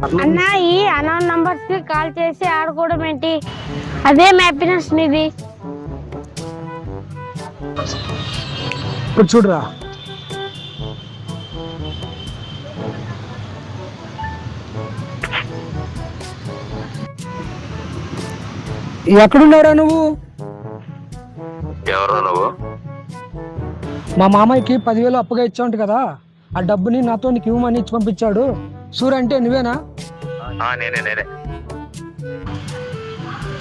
అన్న ఈ unknown numbers కి కాల్ చేసి ఆడుకోవడం ఏంటి? అదేం హ్యాపీనెస్ నీది? ఇప్పుడు చూడరా, ఎక్కడున్నావురా నువ్వు? ఎవరు నువ్వు? మా మామయ్యకి 10,000 అప్పుగా ఇచ్చావుంట కదా, ఆ డబ్బుని నాతో నీకు ఇవ్వమని ఇచ్చి పంపించాడు. సూర్య అంటే నువ్వేనా? నేనే.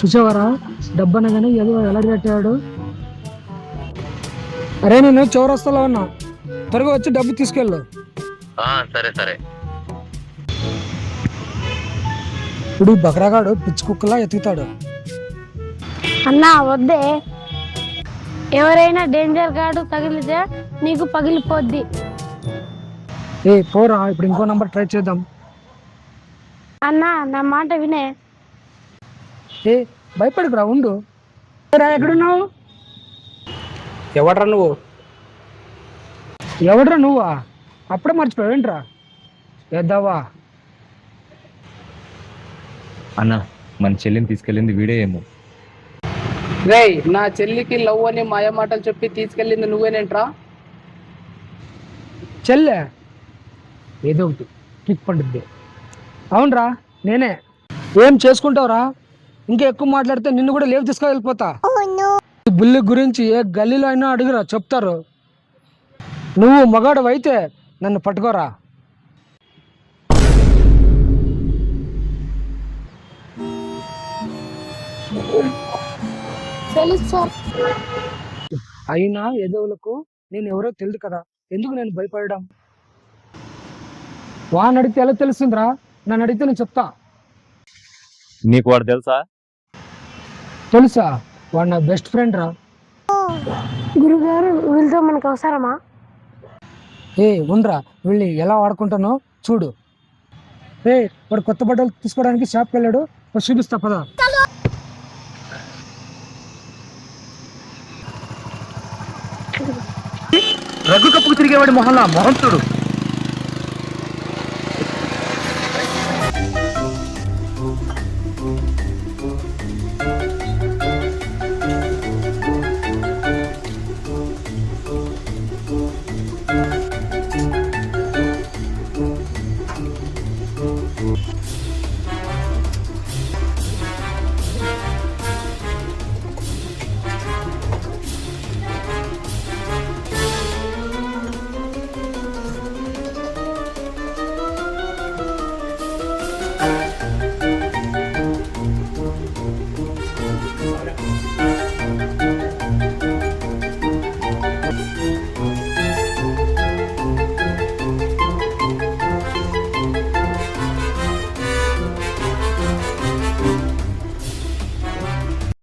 చూసావారా, డబ్బు అనగానే ఏదో ఎలా కట్టాడు. అరే నేను చౌరస్తాలో ఉన్నా, త్వరగా వచ్చి డబ్బు తీసుకెళ్ళు. సరే. ఇప్పుడు ఈ బకరాగాడు పిచ్చి కుక్కలా ఎత్తుకుతాడు. అన్నా వద్దే, ఎవరైనా డేంజర్ గాడు తగిలితే నీకు పగిలిపోద్ది. ఏ పోరా, ఇప్పుడు ఇంకో నంబర్ ట్రై చేద్దాం. అన్నా నా మాట వినే. ఏ భయపడకురా, ఉండు. ఎక్కడున్నావు? ఎవడ్రా నువ్వు? ఎవడ్రా నువ్వా? అప్పుడే మర్చిపోయావేంట్రా? వేద్దావా అన్న, మన చెల్లిని తీసుకెళ్ళింది వీడే ఏమో. రేయ్, నా చెల్లికి లవ్ అని మాయ మాటలు చెప్పి తీసుకెళ్ళింది నువ్వేనేంట్రా? చెల్లె ఏదో ఒకటి కిక్ పండుద్ది. అవునరా, నేనే. ఏం చేసుకుంటావురా? ఇంకా ఎక్కువ మాట్లాడితే నిన్ను కూడా లేవు తీసుకు వెళ్ళిపోతా. ఈ బుల్లి గురించి ఏ గల్లీలో అయినా అడుగురా, చెప్తారు. నువ్వు మగాడు అయితే నన్ను పట్టుకోరా. అయినా ఎదవులకు నేను ఎవరో తెలియదు కదా, ఎందుకు నేను భయపడడం? వాడిని అడిగితే ఎలా తెలుస్తుందిరా? నన్ను అడిగితే నేను చెప్తా. నీకు వాడు తెలుసా? తెలుసా, వాడు నా బెస్ట్ ఫ్రెండ్ రా. గురుగారు వీళ్ళతో మనకు అవసరమా? ఏ ఉండ్రా, వీళ్ళని ఎలా వాడుకుంటానో చూడు. ఏ వాడు కొత్త బట్టలు తీసుకోవడానికి షాప్కి వెళ్ళాడు, వాడు చూపిస్తా పదా. రగ్గు కప్పుకు తిరిగేవాడి మొహల్లా మొహం చూడు.